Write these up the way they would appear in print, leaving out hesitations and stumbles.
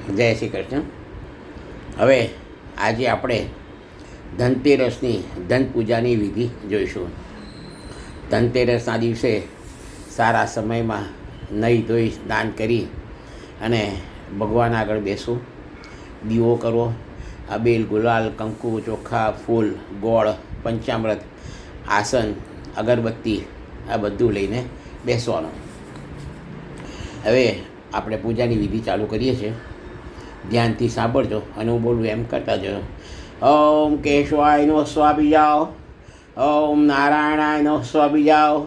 જય શ્રી કૃષ્ણ. હવે આજે આપણે ધનતેરસની ધન પૂજાની વિધિ જોઈશું. ધનતેરસના દિવસે સારા સમયમાં નહીં ધોઈ સ્નાન કરી અને ભગવાન આગળ બેસવું, દીવો કરવો, અબીલ, ગુલાલ, કંકુ, ચોખા, ફૂલ, ગોળ, પંચામૃત, આસન, અગરબત્તી આ બધું લઈને બેસવાનું. હવે આપણે પૂજાની વિધિ ચાલુ કરીએ છીએ. ધ્યાનથી સાંભળજો અને હું બોલું એમ કરતા જજો. ઓમ કેશવાય નો સ્વામી જાઓ, ઓમ નારાયણાય નો સ્વામી જાઓ,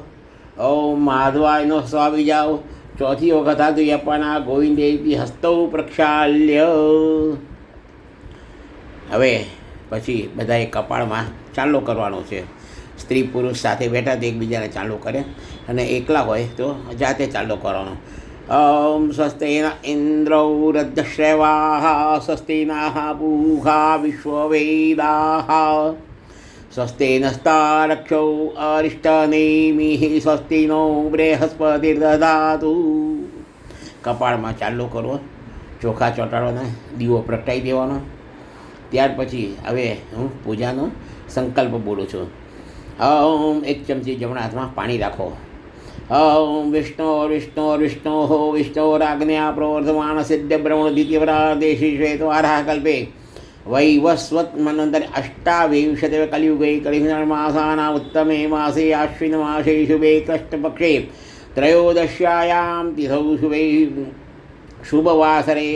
ઓમ માધવાય નો સ્વામી જાઓ. ચોથી વખત આ આપવાના ગોવિંદેતી હસ્તૌ પ્રક્ષાલ્ય. હવે પછી બધાએ કપાળમાં ચાંદલો કરવાનો છે. સ્ત્રી પુરુષ સાથે બેઠા તો એકબીજાને ચાંદલો કરે અને એકલા હોય તો જાતે ચાંદલો કરવાનો. ઓમ સ્વસ્તેન ઇન્દ્રૌ રદ્ધશ્રેવાઃ સ્વસ્તિનાઃ પૂષા વિશ્વવેદાઃ સ્વસ્તેનસ્તારક્ષૌ અરિષ્ટનેમિઃ સ્વસ્તિનો બૃહસ્પતિર્દધાતુ. કપાળમાં ચાંદલો કરવો, ચોખા ચોંટાડવાના, દીવો પ્રગટાવી દેવાનો. ત્યાર પછી હવે હું પૂજાનો સંકલ્પ બોલું છું. ઓમ એક ચમચી જમણા હાથમાં પાણી રાખો. ઓમ વિષ્ણુ વિષ્ણુ વિષ્ણુ વિષ્ણુરાજ્ઞા પ્રવર્ધમાન સિદ્ધ બ્રહ્મણ દ્વિતીયવરા દેશી શ્વેતવારાહ કલ્પે વૈવસ્વત મનંતર અષ્ટાવિંશતિ કલિયુગે કલિમાસાના ઉત્તમે માસે આશ્વિન માસે શુભે કૃષ્ણપક્ષે ત્રયોદશ્યાયામ તિથૌ શુભે શુભવાસરે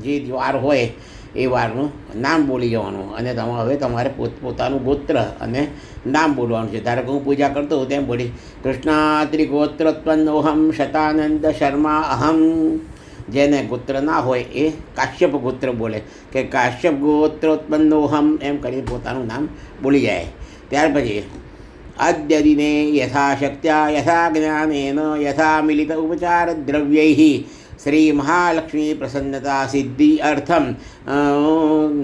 જે વાર હોય એ વારનું નામ બોલી જવાનું અને હવે તમારે પોતપોતાનું ગોત્ર અને નામ બોલવાનું છે. ધારો કે હું પૂજા કરતો હોઉં તેમ બોલી કૃષ્ણાત્રિગોત્રોત્પન્નોહમ શતાનંદ શર્મા અહમ. જેને ગોત્ર ના હોય એ કાશ્યપ ગોત્ર બોલે કે કાશ્યપ ગોત્રોત્પન્નોહમ એમ કરી પોતાનું નામ બોલી જાય. ત્યાર પછી આદ્ય દિને યથાશક્ત્યા યથા જ્ઞાનેન યથા મિલિત ઉપચાર દ્રવ્યૈઃ શ્રી મહાલક્ષ્મી પ્રસન્નતા સિદ્ધિ અર્થમ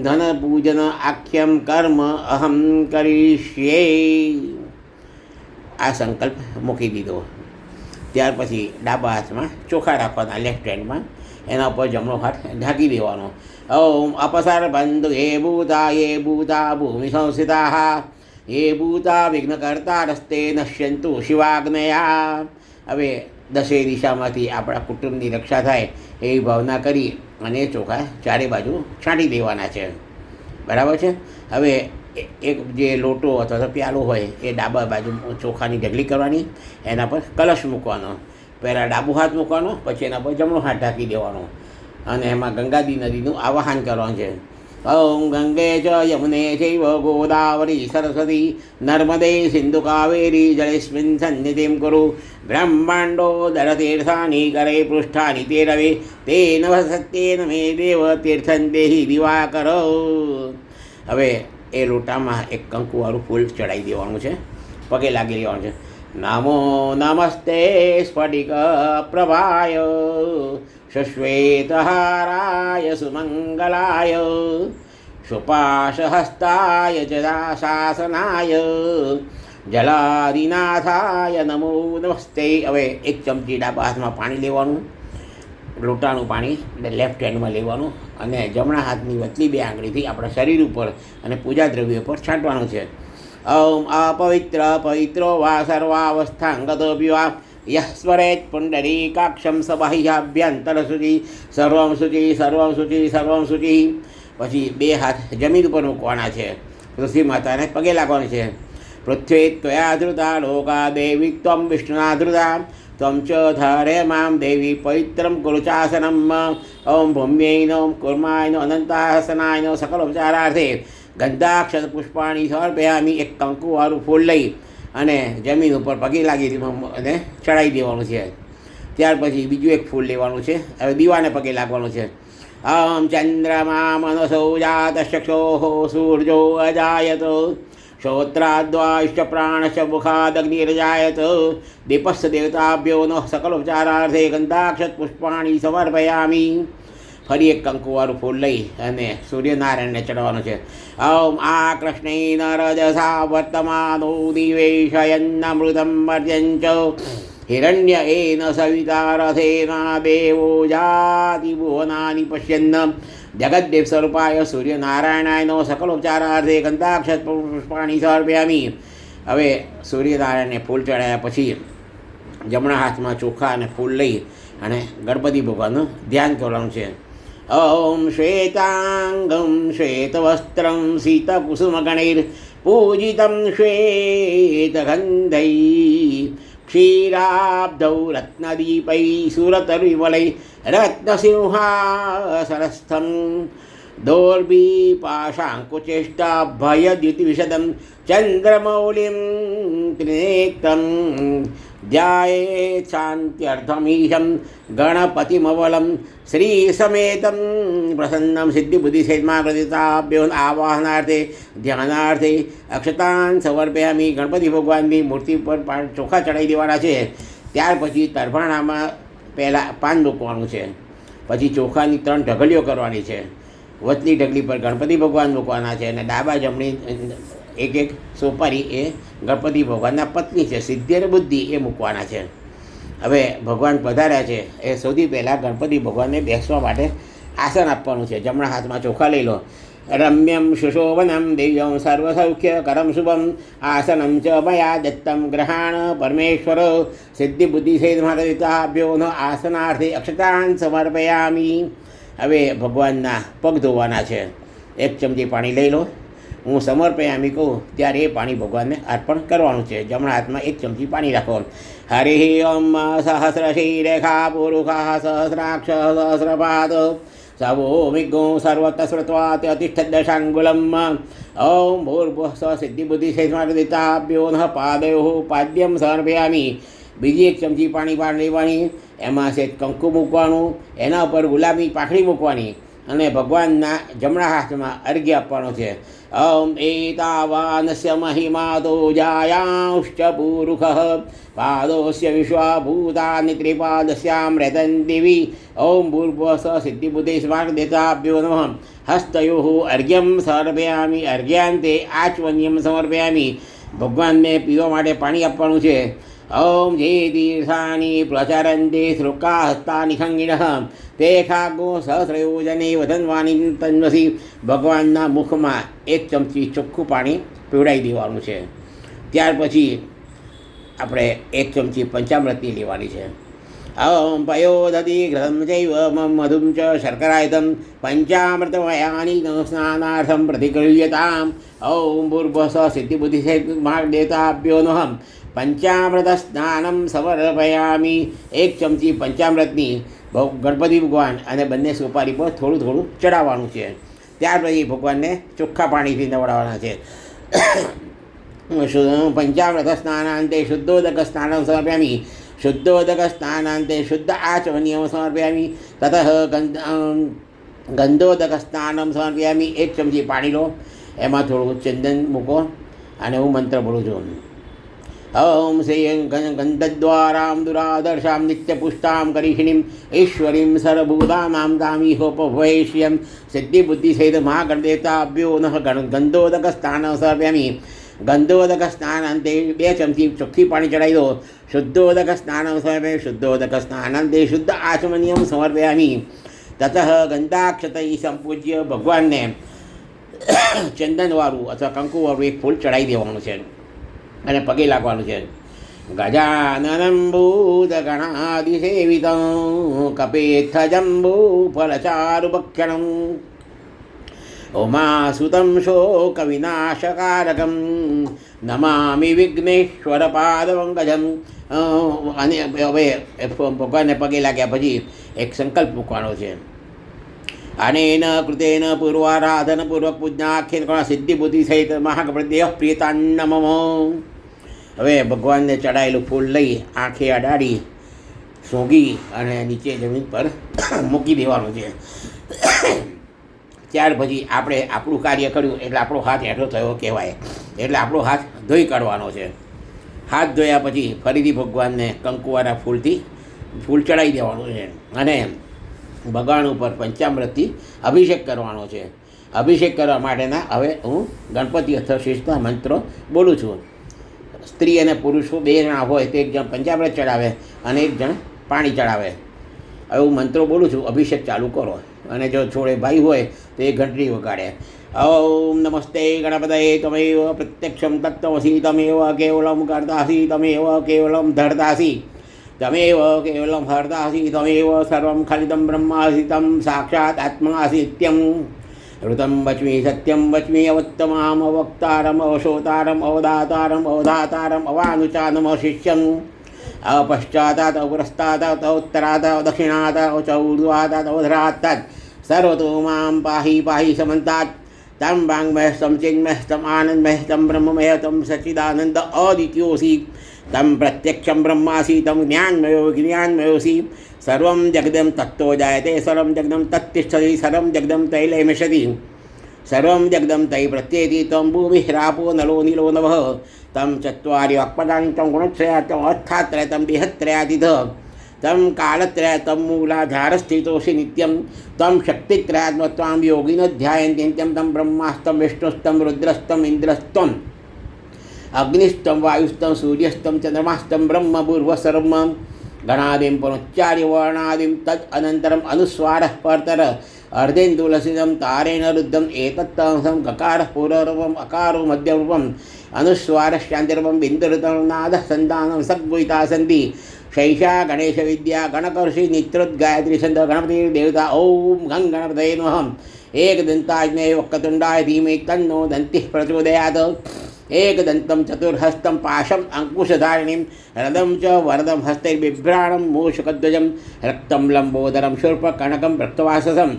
ધન પૂજન આખ્યમ કર્મ અહમ કરીશ્યે. આ સંકલ્પ મૂકી દીધો. ત્યાર પછી ડાબા હાથમાં ચોખા રાખવાના, લેફ્ટ હેન્ડમાં, એના ઉપર જમણો હાથ ઢાંકી દેવાનો. ઓમ અપસર બંધુ એ ભૂતા ભૂમિ સંસ્થિતા એ ભૂતા વિઘ્નકર્તા રસ્તે નશ્યંતુ શિવાગ્નયા. હવે દસે દિશામાંથી આપણા કુટુંબની રક્ષા થાય એવી ભાવના કરી અને ચોખા ચારે બાજુ છાંટી દેવાના છે. બરાબર છે. હવે એક જે લોટો અથવા તો પ્યાલો હોય એ ડાબા બાજુ ચોખાની ઢગલી કરવાની, એના પર કલશ મૂકવાનો. પહેલાં ડાબો હાથ મૂકવાનો, પછી એના પર જમણો હાથ ઢાંકી દેવાનો અને એમાં ગંગાદી નદીનું આવાહન કરવાનું છે. ઓમ ગંગે ચ યમુને ચૈવ ગોદાવરી સરસ્વતી નર્મદે સિંધુ કાવેરી જલેસ્મિન સન્નિધિં કુરુ બ્રહ્માંડો દરતીર્થાની કરે પૃષ્ઠાની તે રવે તે નવ સત્યેન મે દેવ તીર્થં દેહી દિવાકર. હવે એ લોટામાં એક કંકુવાળું ફૂલ ચડાવી દેવાનું છે, પગે લાગી લેવાનું છે. નમો નમસ્તે સ્ફટિક પ્રભાય શ્વેતહારાય સુમંગલાય શુપાશહસ્તાય જદાશાસનાય જલાદિનાથાય નમો નમસ્તે. હવે એક ચમચી ડાબા હાથમાં પાણી લેવાનું, લોટાનું પાણી લેફ્ટ હેન્ડમાં લેવાનું અને જમણા હાથની વચલી બે આંગળીથી આપણા શરીર ઉપર અને પૂજા દ્રવ્ય પર છાંટવાનું છે. ઓમ અપવિત્ર પવિત્રો વા સર્વાવસ્થાંગતો પીવા યહ સ્મરેત પુંડરીકાક્ષમ સબાહ્યાભ્યંતર શુચિ સર્વમ શુચિ સર્વમ શુચિ સર્વમ શુચિ. પછી બે હાથ જમીન ઉપર મૂકવાના છે. પૃથ્વી માતાને પગે લાગવાનું છે. પૃથ્વી ત્વયા ધૃતા લોકા દેવી ત્વમ વિષ્ણુના ધૃતા ત્વમ ચ ધરે મામ દેવી પવિત્રમ કુરુ ચાસનમ. ઓમ ભૂમ્યૈ નો કુર્માય નો અનંતાસનાય નો સકલોપચારાર્થે ગંધાક્ષત પુષ્પાણી સમર્પયામિ. એક કંકુવાળું ફૂલ લઈ અને જમીન ઉપર પગે લાગી અને ચડાવી દેવાનું છે. ત્યાર પછી બીજું એક ફૂલ લેવાનું છે. હવે દીવાને પગે લાગવાનું છે. ઓમ ચંદ્રમા મનસો જાત ચક્ષો સૂર્યો અજાયત શ્રોત્રાદ્વાશ્ચ પ્રાણશ્ચ મુખાદગ્નિરજાયત દીપસ્થ દેવતાભ્યો નો સકલોપચારાર્થે ગંધાક્ષત પુષ્પાણી સમર્પયામિ. ફરી એક કંકુવાળું ફૂલ લઈ અને સૂર્યનારાયણને ચડાવવાનું છે. ઓમ આ કૃષ્ણેન રજસા વર્તમાનો દિવેશયન્નમૃતમ મર્યંચ હિરણ્ય એન સવિતા રથેના દેવો જાતિ ભુવનાની પશ્યન્ન જગદ્દેવ સ્વરૂપાય સૂર્યનારાયણાયનો સકલોપચારાર્થે ગંધાક્ષત પુષ્પાણી સમર્પયામિ. હવે સૂર્યનારાયણને ફૂલ ચડાયા પછી જમણા હાથમાં ચોખા અને ફૂલ લઈ અને ગણપતિ ભગવાનનું ધ્યાન કરવાનું છે. ઓમ શ્વેતાંગમ શ્વેતવસ્ત્રમ સીતકુસુમગણૈર પૂજિતમ શ્વેતગંધૈ ક્ષીરાબ્ધૌ રત્નદીપૈ સુરતર્વિમલૈ રત્નસિંહાસનસ્થં દોર્બીપાશાંકુચેષ્ટાભયદ્યુતિવિશદં ચંદ્રમૌલિં ત્રિનેત્રં ધ્યાયેत् શાન્ત્યર્થમીશં ગણપતિમવलं શ્રીસમેतं પ્રસન્नं સિદ્ધિબુદ્ધિસહિતમાં પ્રતિતાભ્યો આવાહનાર્થે ધ્યાનાર્થે અક્ષતાન સમર્પયામિ. ગણપતિ ભગવાનની મૂર્તિ પર ચોખા ચડાવી દેવાના છે. ત્યાર પછી તરફાણામાં પહેલાં પાન મૂકવાનું છે. પછી ચોખાની 3 ઢગલીઓ કરવાની છે. વચલી ઢગલી પર ગણપતિ ભગવાન મૂકવાના છે અને ડાબા જમણી એક સોપારી એ ગણપતિ ભગવાનના પત્ની છે સિદ્ધિ અને બુદ્ધિ એ મૂકવાના છે. હવે ભગવાન પધાર્યા છે એ સૌથી પહેલાં ગણપતિ ભગવાનને બેસવા માટે આસન આપવાનું છે. જમણા હાથમાં ચોખા લઈ લો. રમ્યમ સુશોભનમ દિવ્યમ સર્વસૌખ્ય કરમ શુભમ આસનમ ચ મયા દત્તમ ગ્રહાણ પરમેશ્વર સિદ્ધિ બુદ્ધિ સહિત માતાભ્યો આસનાર્થે અક્ષતાન સમર્પયામિ. હવે ભગવાનના પગ ધોવાના છે. 1 ચમચી પાણી લઈ લો. હું સમર્પયામિ કહું ત્યારે એ પાણી ભગવાનને અર્પણ કરવાનું છે. જમણા હાથમાં 1 ચમચી પાણી રાખો. હરિ ઓમ સહસ્રશીરેખા પુરુષા સહસ્રાક્ષ સહસ્રપાદ સવો વિઘ્નો સર્વત્ર શ્રુત્વા તિષ્ઠ દશાંગુલમ. ઓમ ભૂર્ભુવઃ સ્વઃ સિદ્ધિબુદ્ધિ સહિતાભ્યો નઃ પાદયોઃ પાદ્યમ સમર્પયામિ. બીજી 1 ચમચી પાણી લેવાની. એમાં સેજ કંકુ મૂકવાનું. એના ઉપર ગુલાબી પાંખડી મૂકવાની અને ભગવાનના જમણા હાથમાં અર્ઘ્ય આપવાનો છે. ઓમ એતાવાનસ્ય મહિમાતો જાયાંશ્ચ પુરુષઃ પાદોસ્ય વિશ્વભૂતાનિ ત્રિપાદસ્યામ રતન દેવી. ઓમ ભૂર્ભુવઃ સ્વઃ સિદ્ધિબુદ્ધિ સ્માર્ગદેતાભ્યો નમઃ. હસ્તયોઃ અર્ઘ્યમ સમર્પયામિ. અર્ઘ્યાન્તે આચમન્યમ સમર્પયામિ. ભગવાનને પીવા માટે પાણી આપવાનું છે. ઓમ જે તીર્થાની પ્રચરંતે શ્લોકા હસ્તાની ખંગિણઃ તે ખાગો સહસ્રયોજને વદનવાણી તન્વસી. ભગવાનના મુખમાં 1 ચમચી ચોખ્ખું પાણી પીવડાવી દેવાનું છે. ત્યાર પછી આપણે 1 ચમચી પંચામૃતની લેવાની છે. ઓમ પયોદધિ ઘૃતમ ચૈવ મધુમ ચ શર્કરાયુતમ પંચામૃતમયાની સ્નાનાર્થમ પ્રતિગૃહ્યતામ. ઓમ ભૂર્ભુવઃ સ્વઃ સિદ્ધિબુદ્ધિ સહિતાભ્યો નમઃ. પંચામૃત સ્નાનમ સમર્પયામિ. 1 ચમચી પંચામૃતની ગણપતિ ભગવાન અને બંને સોપારી પર થોડું થોડું ચડાવવાનું છે. ત્યાર પછી ભગવાનને ચોખ્ખા પાણીથી નવડાવવાના છે. પંચામૃત સ્નાનાંતે શુદ્ધોદક સ્નાનમ સમર્પયામિ. શુદ્ધોદક સ્નાનાંતે શુદ્ધ આચમનીયમ સમર્પયામિ. તતઃ ગંધોદક સ્નાનમ સમર્પયામિ. 1 ચમચી પાણી લો. એમાં થોડું ચંદન મૂકો અને હું મંત્ર બોલું છું. ઓમ શ્રી ગંધદ્વારામ દુરાદર્શામ નિત્યપુષ્ટામ કરીષિણીમ ઈશ્વરીમ સર્વભૂતાનામ દામીહોપભવેશ્યમ સિદ્ધિબુદ્ધિ સહિત મહાગણદેવતાભ્યો નઃ ગંધોદક સ્નાન સમર્પયામિ. ગંધોદક સ્નાનાંતે 2 ચમચી ચોખ્ખી પાણી ચડાવી દો. શુદ્ધોદક સ્નાન સમર્પયામિ. શુદ્ધોદક સ્નાનાંતે શુદ્ધ આચમનીયમ સમર્પયામિ. તતઃ ગંધાક્ષતૈ સંપૂજ્ય. ભગવાનને ચંદનવાળું અથવા કંકુવાળું 1 ફૂલ ચડાવી દેવાનું છે અને પગે લાગવાનું છે. ગજાનનં ભૂતગણાધિસેવિतं કપેત્થજંબૂફલચારુભક્ષણં ઉમાસુतं શોકવિનાશકારકં નમામિ વિઘ્નેશ્વરપાદપંકજં. અને હવે ભગવાનને પગે લાગ્યા પછી એક સંકલ્પ મૂકવાનો છે. અનેન કૃતેન પૂર્વારાધનપૂર્વક પૂજ્ઞાખ્યન સિદ્ધિબુદ્ધિ સહિત મહાગણપતયઃ પ્રિયતાન્ન મમ. હવે ભગવાનને ચડાયેલું ફૂલ લઈ આંખે અડાડી સૂંઘી અને નીચે જમીન પર મૂકી દેવાનું છે. ત્યાર પછી આપણે આપણું કાર્ય કર્યું એટલે આપણો હાથ હેઠો થયો કહેવાય. એટલે આપણો હાથ ધોઈ કાઢવાનો છે. હાથ ધોયા પછી ફરીથી ભગવાનને કંકુવાળા ફૂલ ચડાવી દેવાનું છે અને ભગવાન ઉપર પંચામૃતથી અભિષેક કરવાનો છે. અભિષેક કરવા માટેના હવે હું ગણપતિ અથર્વશીર્ષના મંત્રો બોલું છું. સ્ત્રી અને પુરુષો 2 જણા હોય તો એક જણ પંચામૃત ચડાવે અને એક જણ પાણી ચડાવે. હવે હું મંત્રો બોલું છું, અભિષેક ચાલુ કરો. અને જો જોડે ભાઈ હોય તો એ ઘંટડી વગાડે. ઓમ નમસ્તે ગણપતયે તમેવ પ્રત્યક્ષમ તત્ત્વમસી તમેવ કેવલમ કર્તાસી તમેવ કેવલમ ધર્તાસી તમેવ કેવલમ હર્તાસી તમેવ સર્વં ખલિદં બ્રહ્માસી તમ સાક્ષાત આત્માસીત્યમ ઋતમ વચ્મી સત્યમ વચ્મી અવત્તમામ અવક્તારમ અવશોતારમ અવદાતારમ અવધાતારમ અવાનુચાનમ શિષ્યમ अपश्चातात् अपरस्तात् उत्तरात् दक्षिणात् चौर्ध्वात् अवधरात् सर्वतो मां पाहि पाहि समन्तात् तं वाङ्मयस्तं चिन्मयस्तं आनन्दमयस्तं ब्रह्ममयस्तं सच्चिदानन्द अदित्योऽसि तं प्रत्यक्षं ब्रह्मासि तं ज्ञानमयोऽसि सर्वं जगदं तत्तो जायते सर्वं जगदं तत्तिष्ठति सर्वं जगदं तैलयमिषति सर्वं जगदं तयि प्रत्येति तं भूमिरापो नलो नीलो नभः तं चत्वारि वाक्पदानि तं गुणत्रया तं अर्थात्रय तं देहत्रयादिध तं कालत्रय तं मूलाधारस्थितोऽसि नित्यं तं शक्तित्रयात्मत्वां योगिनो ध्यायन्ति नित्यं तं ब्रह्मास्तं विष्णुस्तं रुद्रस्तं इन्द्रस्तं अग्निस्तं वायुस्तं सूर्यस्तं चन्द्रमास्तं ब्रह्म भूर्भुवस्सर्वं गणादिं पुनश्चार्य वर्णादिं तत् अनन्तरम् अनुस्वारः परतर अर्धेन्दुलसितं तारेण रुद्धम् एतत्तमसं ककारः पूर्वरूपम् अकारो मध्यरूपम् अनुस्वारश्चान्तिरूपं बिन्दुरुतं नादः सन्तानं सद्गुहिता सन्ति शैषा गणेशविद्या गणकर्षि नित्रोद्गायत्री छन्द गणपति देवता ॐ गं गणपतये नमः एकदन्ताग्नेय वक्रतुण्डाय धीमहि तन्नो दन्तिः प्रचोदयात् एकदन्तं चतुर्हस्तं पाशम् अङ्कुशधारिणीं रदं च वरदं हस्तैर्बिभ्राणं मूषकध्वजं रक्तं लम्बोदरं शूर्पकर्णकं रक्तवाससं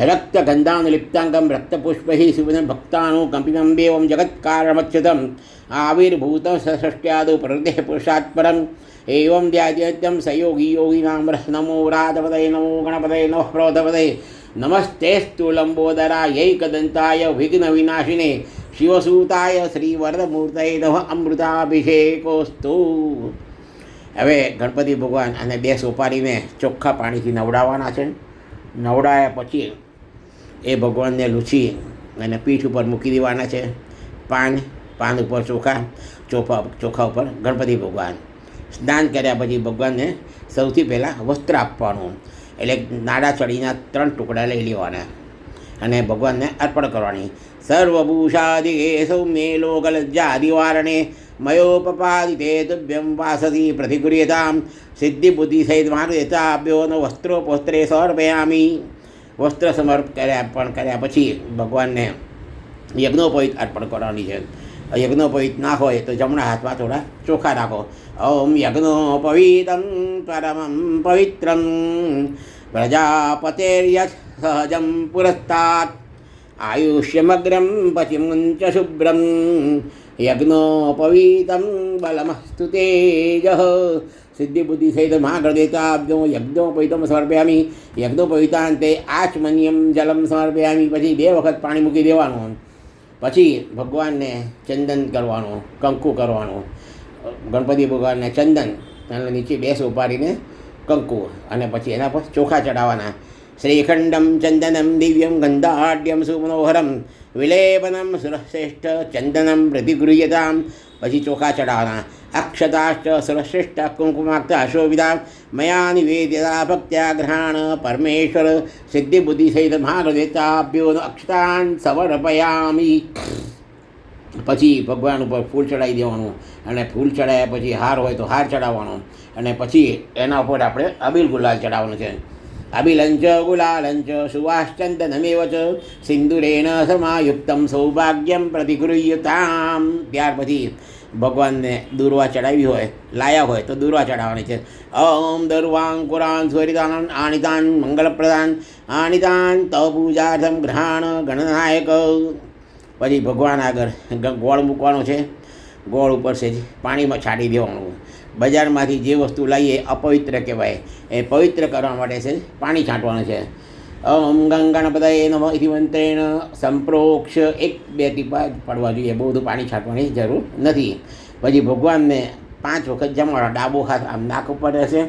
रक्तगन्धानुलिप्ताङ्गं रक्तपुष्पैः सुविधं भक्तानुकम्पितं देवं जगत्कारणमच्युतम् आविर्भूतं सषष्ट्यादौ प्रकृतेः पुरुषात् परम् एवं ध्यायत्यं स योगी योगिनां नमो राधपतये नमो गणपतये नमः प्रौधपतये नमस्तेस्तु लंबोदरायैकदन्ताय विघ्नविनाशिने शिवसूताय श्रीवरदमूर्तये नमः अमृताभिषेकोस्तु. હવે ગણપતિ ભગવાન અને 2 સોપારીને ચોખ્ખા પાણીથી નવડાવવાના છે. નવડાવ્યા પછી એ ભગવાનને લૂછી અને પીઠ ઉપર મૂકી દેવાના છે. પાન ઉપર ચોખા ઉપર ગણપતિ ભગવાન. સ્નાન કર્યા પછી ભગવાનને સૌથી પહેલાં વસ્ત્ર આપવાનું, એટલે નાડા ચડીના 3 ટુકડા લઈ લેવાના અને ભગવાનને અર્પણ કરવાની. સર્વભૂષાદિકે સૌમ્યે લોકલજ્જાદિવારણે મયોપપાદિતે તુભ્યં વાસતી પ્રતિગૃહ્યતામ સિદ્ધિબુદ્ધિ સહિત માર્ગેતાભ્યોનો વસ્ત્રોપોસ્ત્રે સમર્પયામી. વસ્ત્ર અર્પણ કર્યા પછી ભગવાનને યજ્ઞોપવિત અર્પણ કરવાની છે. યજ્ઞોપવિત ના હોય તો જમણા હાથમાં થોડા ચોખા રાખો. ઓમ યજ્ઞોપવિતં પરમં પવિત્રં પ્રજાપતેર્યત સહજં પુરસ્તાત આયુષ્યમગ્રમ પચિમુંચ શુભ્રમ યજ્ઞોપવિતં બલમસ્તુ તેજ સિદ્ધિબુદ્ધિ સહિત મહાગણદેવતાભ્યો યજ્ઞોપવિતમ સમર્પયામિ. યજ્ઞોપવિતાંતે આચમન્યમ જલમ સમર્પયામિ. પછી 2 વખત પાણી મૂકી દેવાનું. પછી ભગવાનને ચંદન કરવાનું, કંકુ કરવાનું. ગણપતિ ભગવાનને ચંદન અને નીચે 2 સોપારીને કંકુ અને પછી એના પર ચોખા ચડાવવાના. શ્રીખંડમ ચંદનમ દિવ્યમ ગંધાઢ્યમ સુમનોહરમ વિલેપનમ સુરશ્રેષ્ઠ ચંદનમ પ્રતિગૃહ્યતામ. પછી ચોખા ચડાવવાના. અક્ષતાશ્ચ સુરશ્રેષ્ઠ કુંકુમાક્તા શોભિતા મયા નિવેદ્યતા ભક્ત્યા ગ્રહાણ પરમેશ્વર સિદ્ધિબુદ્ધિ સહિત મહાગણદેવતાભ્યો અક્ષતાન સમર્પયામિ. પછી ભગવાન ઉપર ફૂલ ચડાવી દેવાનું અને ફૂલ ચડાવ્યા પછી હાર હોય તો હાર ચડાવવાનો અને પછી એના ઉપર આપણે અબીલ ગુલાલ ચડાવવાનું છે. અબિલંચ ગુલાલંચ સુવાશ્ચંદનમેવ ચ સિંદુરેણ સમાયુક્તમ સૌભાગ્યમ પ્રતિગૃહ્યતામ. ત્યાર પછી ભગવાનને દુર્વા ચડાવી હોય, લાયા હોય તો દુર્વા ચડાવવાની છે. ઓમ દર્વાંકુરાન સ્વરિતાન આણિતાન મંગલપ્રદાન આણિતાન તવ પૂજાર્થમ ગ્રહાણ ગણનાયક. પછી ભગવાન આગળ ગોળ મૂકવાનો છે. ગોળ ઉપર છે પાણીમાં છાંટી દેવાનું. બજારમાંથી જે વસ્તુ લાવીએ અપવિત્ર કહેવાય, એ પવિત્ર કરવા માટે છે પાણી છાંટવાનું છે. ઓમ ગણપતયે નમઃ ઇતિ મંત્રેણ સંપ્રોક્ષ 1-2 ટીપા પડવા જોઈએ, બહુ બધું પાણી છાંટવાની જરૂર નથી. પછી ભગવાનને 5 વખત જમવાનો. ડાબો હાથ આમ નાક ઉપર રહેશે,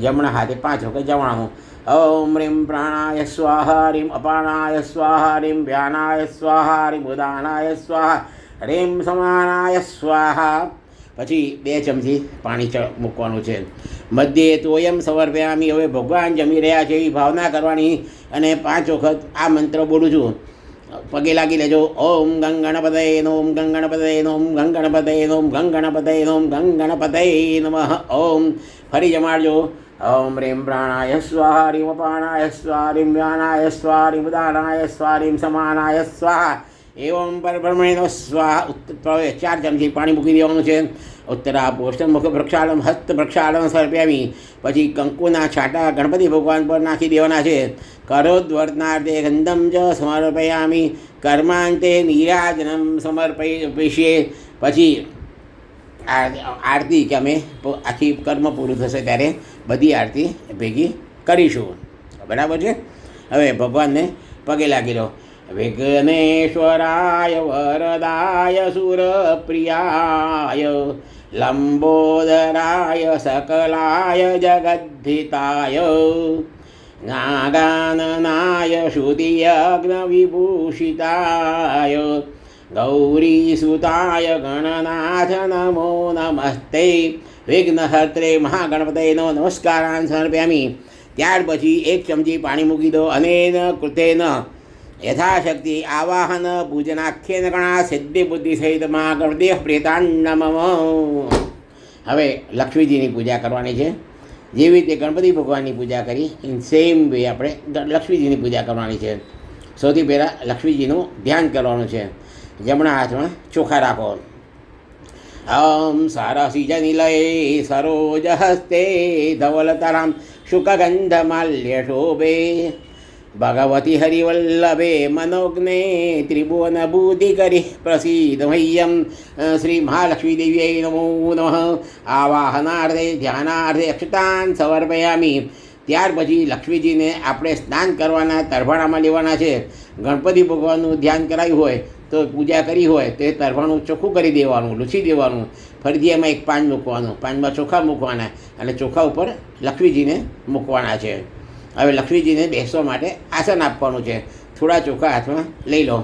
જમણા હાથે 5 વખત જમવાનું. ઓમ રીમ પ્રાણાય સ્વાહા રીમ અપાણાય સ્વાહા રીમ વ્યાનાય સ્વાહા રીમ ઉદાનાય સ્વાહા હ્રીમ સમાનાય સ્વાહા. પછી 2 ચમચી પાણી મૂકવાનું છે. મધ્યે તોયમ સમર્પયામિ. હવે ભગવાન જમી રહ્યા છે એવી ભાવના કરવાની અને 5 વખત આ મંત્ર બોલું છું. પગે લાગી લેજો. ઓમ ગંગણપતયે નમઃ, ઓમ ગંગણપતયે નમઃ, ઓમ ગંગણપતયે નમઃ, ઓમ ગંગણપતયે નમઃ, ઓમ ગંગણપતયે નમઃ. ઓમ ફરી જમાડજો. ઓમ રીમ પ્રાણાય સ્વાહા, રીમ અપાનાય સ્વાહા, રીમ વ્યાનાય સ્વાહા, રીમ ઉદાનાય સ્વાહા, રીમ સમાનાય સ્વાહા. એવમ પરબ્રહ્મણેનો સ્વાહા. 4 ચમચી પાણી મૂકી દેવાનું છે. ઉત્તરા પોષણ મુખ પ્રક્ષાલન, હસ્ત પ્રક્ષાલન સમર્પ્યામિ. પછી કંકુના છાંટા ગણપતિ ભગવાન પર નાખી દેવાના છે. કરોદ્વર્તનાર્થે ગંધમ જ સમર્પયામિ. કર્માંતે નીરાજનમ સમર્પયિષ્યે. પછી આરતી કે અમે આખી કર્મ પૂરું થશે ત્યારે બધી આરતી ભેગી કરીશું. બરાબર છે. હવે ભગવાનને પગે લાગી લો. વિઘ્નેશ્વરાય વરદાય સુરપ્રિયાય લંબોદરાય સકલાય જગદ્ધિતાય નાગાનનાય શ્રુતિયજ્ઞવિભૂષિતાય ગૌરીસુતાય ગણનાથ નમો નમસ્તે. વિઘ્નહર્ત્રે મહાગણપતયે નમસ્કારાન સમર્પયામિ. ત્યાર પછી 1 ચમચી પાણી મૂકી દો. અનેન કૃતેન યથાશક્તિ આવાહન પૂજનાખ્યેન ગણા સિદ્ધિ બુદ્ધિ સહિત મહાગણપતિ પ્રેતાન્નમઃ. હવે લક્ષ્મીજીની પૂજા કરવાની છે. જેવી રીતે ગણપતિ ભગવાનની પૂજા કરી ઇન સેમ વે આપણે લક્ષ્મીજીની પૂજા કરવાની છે. સૌથી પહેલાં લક્ષ્મીજીનું ધ્યાન કરવાનું છે. જમણા હાથમાં ચોખા રાખો. ઓમ સારસીજનિલયે સરોજ હસ્તે ધવલતરામ શુકગંધમાલ્ય શોભે ભગવતી હરિવલ્લભે મનોજ્ઞે ત્રિભુવન બુદ્ધિ કરી પ્રસિદ્ધ મહ્યમ. શ્રી મહાલક્ષ્મી દેવ્યೈ નમો નમઃ. આવાહનાર્થે ધ્યાનાર્થે અક્ષતાન સમર્પયામિ. ત્યાર પછી લક્ષ્મીજીને આપણે સ્નાન કરવાના તરભાણામાં લેવાના છે. ગણપતિ ભગવાનનું ધ્યાન કરાયું હોય તો પૂજા કરી હોય તો એ તરભાણું ચોખ્ખું કરી દેવાનું, લૂછી દેવાનું. ફરીથી એમાં 1 પાન મૂકવાનું, પાનમાં ચોખા મૂકવાના અને ચોખા ઉપર લક્ષ્મીજીને મૂકવાના છે. હવે લક્ષ્મીજીને બેસવા માટે આસન આપવાનું છે. થોડા ચોખા હાથમાં લઈ લો.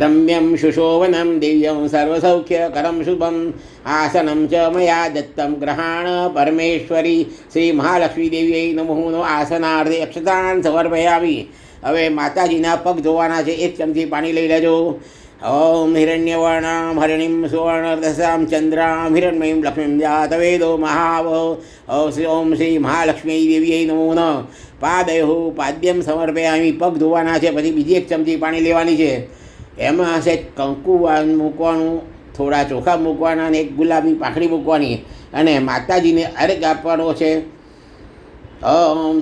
રમ્યમ સુશોભનમ દિવ્યમ સર્વસૌખ્ય કરમ શુભમ આસનમ ચ મયા દત્તમ ગ્રહાણ પરમેશ્વરી. શ્રી મહાલક્ષ્મી દેવ્યೈ નમો. આસનાર્થે અક્ષતાન સમર્પયામિ. હવે માતાજીના પગ ધોવાના છે. 1 ચમચી પાણી લઈ લેજો. ઓમ હિરણ્યવર્ણામ હરિણીમ સુવર્ણરદસામ ચંદ્રામ હિરણ્મયીમ લક્ષ્મીમ જાતવેદો મહાવહો. ઓમ શ્રી મહાલક્ષ્મી દેવ્યೈ નમો નમઃ. પાદયો પાદ્યમ સમર્પયામિ. પગ ધોવાના છે. પછી બીજી 1 ચમચી પાણી લેવાની છે. એમાં હશે કંકુ મૂકવાનું, થોડા ચોખા મૂકવાના અને 1 ગુલાબી પાંખડી મૂકવાની અને માતાજીને અર્ઘ આપવાનો છે. ઓમ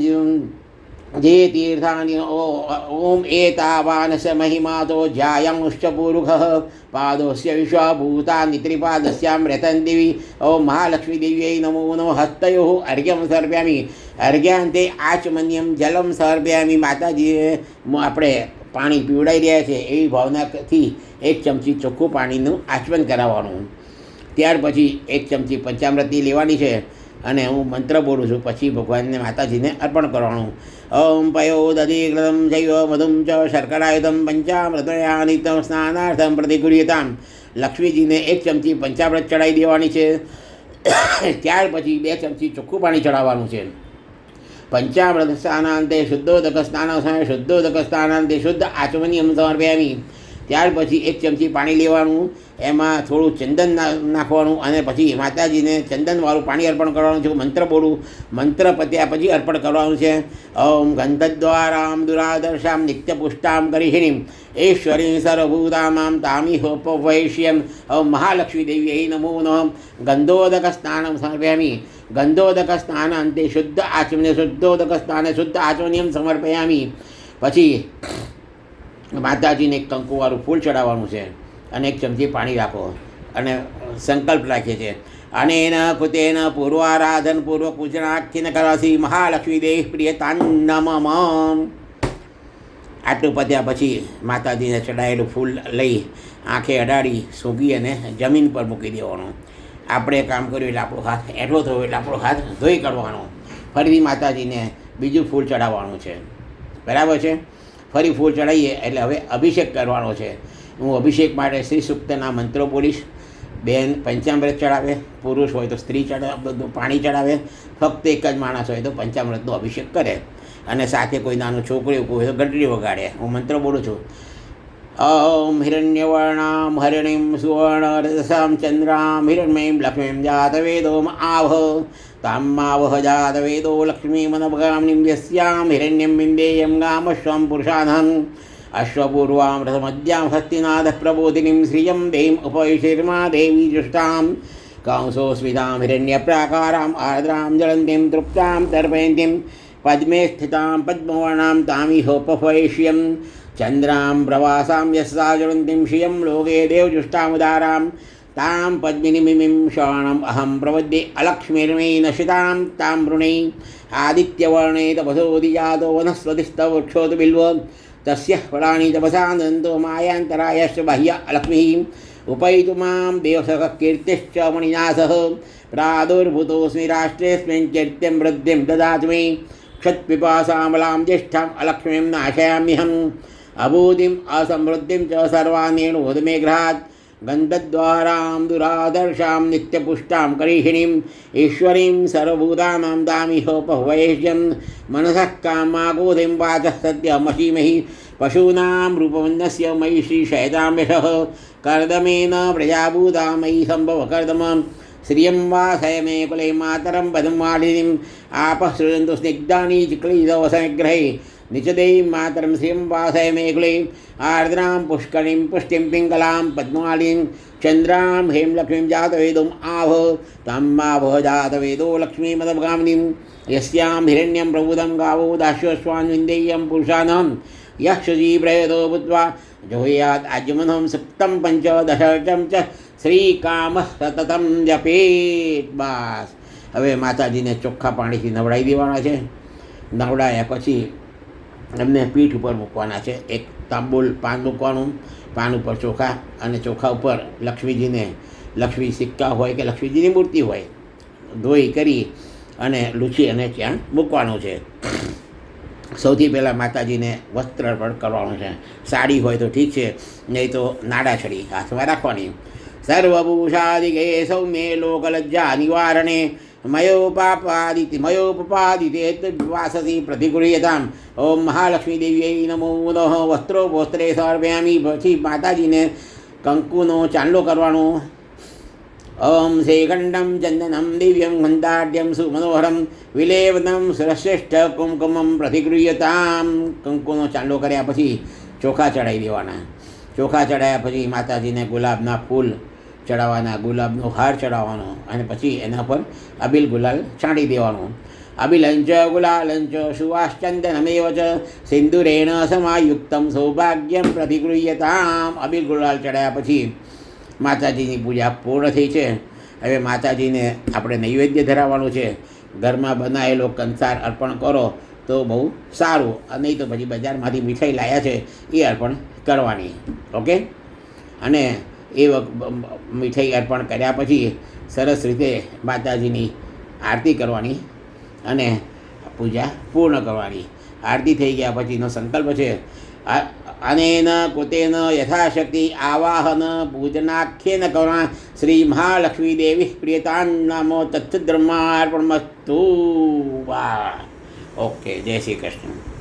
જે તીર્થાની ઓમ એતાવાનસ મહિમા તો જ્યાયંશ્ચ પુરુષ પાદોસ્ય વિશ્વભૂતાનિ ત્રિપાદસ્યામ રતન દેવી. ઓમ મહાલક્ષ્મી દેવ્યೈ નમો નમઃ. હસ્તયો અર્ઘ્યમ સમર્પયામિ. અર્ઘ્યાંતે આચમન્યમ જલમ સમર્પયામિ. માતાજીએ આપણે પાણી પીવડાવી રહ્યા છે એવી ભાવનાથી 1 ચમચી ચોખ્ખું પાણીનું આચમન કરાવવાનું. ત્યાર પછી 1 ચમચી પંચામૃતિ લેવાની છે અને હું મંત્ર બોલું છું. પછી ભગવાનને માતાજીને અર્પણ કરવાનું. ઓમ પયોદધિકૃતમ જૈવ મધુમ ચ શર્કરાયુધમ પંચામૃતયાનિતમ સ્નાનાર્થમ પ્રતિગૃહ્યતામ. લક્ષ્મીજીને 1 ચમચી પંચામૃત ચડાવી દેવાની છે. ત્યાર પછી 2 ચમચી ચોખ્ખું પાણી ચડાવવાનું છે. પંચામૃત સ્નાનાંતે શુદ્ધોદક સ્નાન સમયે શુદ્ધોદક સ્નાનાંતે શુદ્ધ આચમનિયમ સમર્પયામિ. ત્યાર પછી 1 ચમચી પાણી લેવાનું, એમાં થોડું ચંદન નાખવાનું અને પછી માતાજીને ચંદનવાળું પાણી અર્પણ કરવાનું છે. મંત્ર બોલું, મંત્ર પત્યા પછી અર્પણ કરવાનું છે. ઓમ ગંધદ્વારામ દુરાદર્શામ નિત્યપુષ્ટામ કરીહિણીમ ઈશ્વરી સર્વભૂતામામ તામિહોપવૈશ્યમ. ઓમ મહાલક્ષ્મી દેવ્યૈ નમો નમઃ. ગંધોદક સ્નાનમ સમર્પયામિ. ગંધોદક સ્નાન અંતે શુદ્ધ આચમન્ય શુદ્ધોદક સ્નાને શુદ્ધ આચમનિયમ સમર્પયામિ. પછી માતાજીને 1 કંકુવાળું ફૂલ ચડાવવાનું છે અને 1 ચમચી પાણી રાખો અને સંકલ્પ રાખીએ છીએ. અનેન કૃતેન પૂર્વારાધન પૂર્વ પૂજનાખ્યન કરવાસી મહાલક્ષ્મી દેવી પ્રિયતાન્નમઃ. આટલું પત્યા પછી માતાજીને ચડાવેલું ફૂલ લઈ આંખે અડાડી સૂંઘી અને જમીન પર મૂકી દેવાનું. આપણે કામ કર્યું એટલે આપણો હાથ એઠો થયો એટલે આપણો હાથ ધોઈ કાઢવાનો. ફરીથી માતાજીને બીજું ફૂલ ચડાવવાનું છે. બરાબર છે. ફરી ફૂલ ચડાવીએ એટલે હવે અભિષેક કરવાનો છે. હું અભિષેક માટે શ્રી સૂક્તના મંત્રો બોલીશ. બેન પંચામૃત ચડાવે, પુરુષ હોય તો સ્ત્રી પાણી ચડાવે, ફક્ત એક જ માણસ હોય તો પંચામૃતનો અભિષેક કરે, અને સાથે કોઈ નાનું છોકરી હોય તો ઘંટડી વગાડે. હું મંત્ર બોલું છું. ઓમ હિરણ્યવર્ણામ હરિણીમ સુવર્ણરજસામ ચંદ્રામ હિરણ્મયીમ લક્ષ્મીમ જાતવેદોમ આવ તામાવહ જાતવેદો લક્ષ્મીમનભગામિનીમ યસ્યામ હિરણ્યમ બિંદેયમ ગામશ્વમ પુરુષાનહં અશ્વપૂર્વામ રથમદ્યામ હસ્તિનાદ પ્રબોધિનીમ શ્રિયમ દેમ ઉપૈશિર્મા દેવી દૃષ્ટામ કંસોસ્મિતામ હિરણ્યપ્રાકારામ આર્દ્રામ જલંતીમ તૃપ્તામ તર્પયંતીમ પદ્મે સ્થિતામ પદ્મવર્ણામ તામિહોપફૈષ્યમ ચંદ્રામ પ્રવાસામ યસ્સાજવંતીમ શ્રિયમ લોકે દેવજુષ્ટામુદારામ તામ પદ્મિનીમિમિમ શરણમ અહમ પ્રવદ્યે અલક્ષ્મીર્મે નશિતામ તામ વૃણે આદિત્યવર્ણે તપસોદિજાતો વનસ્પતિસ્તવૃક્ષોત બિલ્વ તસ્ય ફલાની તપસાનંતો માયાંતરાયશ્ચ બાહ્ય અલક્ષ્મી ઉપૈતુ મામ દેવસખ કીર્તિશ્ચ મણિનાથઃ પ્રાદુર્ભૂતોऽસ્મિ રાષ્ટ્રેऽસ્મિन् કીર્તિં વૃદ્ધિં દદાતુ મે ક્ષત્પિપાસામલાં જ્યેષ્ઠાम् અલક્ષ્મીं નાશયામ્યહम् અભૂતિમ અસમૃદ્ધિમ ચ સર્વાનેણોદ મેઘ્રાત ગંધદ્વારામ દુરાદર્શામ નિત્યપુષ્ટામ કરીષિણીમ ઈશ્વરીમ સર્વભૂતાનામ દામિહોપહ્વૈષ્યમ મનસઃ કામાગોધિમ વાચઃ સત્યમસીમહિ પશૂનામ રૂપવન્નસ્ય મયી શ્રીશૈતામ્યશઃ કર્દમેન પ્રજાભૂતા મયી સંભવ કર્દમ શ્રિયં વાસય મે કુલે માતરં પદમાલિનીમ આપઃ સૃજन्तु સ્નિગ્ધાની ચિક્લીદવસનિગ્રહે નિચદેયી માતરં શ્રિયં વાસય મે કુલે આર્દ્રાં પુષ્કળીં પુષ્ટિં પિંગલાં પદ્માલિનીં ચંદ્રાં હેમલક્ષ્મીં જાતવેદોમ આવ તામ્માવહ જાતવેદો લક્ષ્મીમદભગામિનીં યસ્યાં હિરણ્યં પ્રબુદં ગાવો દાસ્યોશ્વાન વિન્દેયં પુરુષાનહં યક્ષજી પ્રયતો ભૂત્વા જોહ્યાત આજમનહં સુક્तं પંચદશર્ચમ ચ શ્રીકામ સતતમ જપેત. બસ હવે માતાજીને ચોખ્ખા પાણીથી નવડાવી દેવાના છે. નવડાયા પછી એમને પીઠ ઉપર મૂકવાના છે. એક તાંબુલ પાન મૂકવાનું, પાન ઉપર ચોખા, અને ચોખા ઉપર લક્ષ્મીજીને, લક્ષ્મી સિક્કા હોય કે લક્ષ્મીજીની મૂર્તિ હોય, ધોઈ કરી અને લૂછી અને ત્યાં મૂકવાનું છે. સૌથી પહેલાં માતાજીને વસ્ત્ર અર્પણ કરવાનું છે. સાડી હોય તો ઠીક છે, નહીં તો નાડાછડી હાથમાં રાખવાની. સર્વભૂષાદિકે સૌમ્યે લોકલજ્જા નિવારણે મયોપપાદિતે વાસસી પ્રતિગૃહ્યતામ. ઓમ મહાલક્ષ્મી દેવ્યೈ નમો નમઃ. વસ્ત્રોપોસ્ત્રે સમર્પયામિ. પછી માતાજીને કંકુનો ચાંદલો કરવાનો. ઓમ શ્રીખંડમ ચંદનમ દિવ્યમ ગંધાઢ્યમ સુમનોહરમ વિલેવનમ સુરશ્રેષ્ઠ કુમકુમમ પ્રતિગૃહ્યતામ. કંકુનો ચાંદલો કર્યા પછી ચોખા ચડાવી દેવાના. ચોખા ચડાવ્યા પછી માતાજીને ગુલાબના ફૂલ ચડાવવાના, ગુલાબનો હાર ચડાવવાનો, અને પછી એના પર અબીલ ગુલાલ છાંટી દેવાનું. અબિલંચ ગુલાલંચ સુવાશ્ચંદનમેવ ચ સિંદુરેણ સમાયુક્તમ સૌભાગ્યમ પ્રતિગૃહ્યતામ. અબીલ ગુલાલ ચડાવ્યા પછી માતાજીની પૂજા પૂર્ણ થઈ છે. હવે માતાજીને આપણે નૈવેદ્ય ધરાવવાનું છે. ઘરમાં બનાવેલો કંસાર અર્પણ કરો તો બહુ સારું, નહીં તો પછી બજારમાંથી મીઠાઈ લાવ્યા છે એ અર્પણ કરવાની. ઓકે, અને એ મીઠાઈ અર્પણ કર્યા પછી સરસ રીતે માતાજીની આરતી કરવાની અને પૂજા પૂર્ણ કરવાની. આરતી થઈ ગયા પછીનો સંકલ્પ છે અનેન કૃતેન યથાશક્તિ આવાહન પૂજનાખ્યેન કરુણા શ્રી મહાલક્ષ્મી દેવી પ્રિયતાન નામો તત્સદ્બ્રહ્માર્પણમસ્તુ. વાહ. ઓકે, જય શ્રી કૃષ્ણ.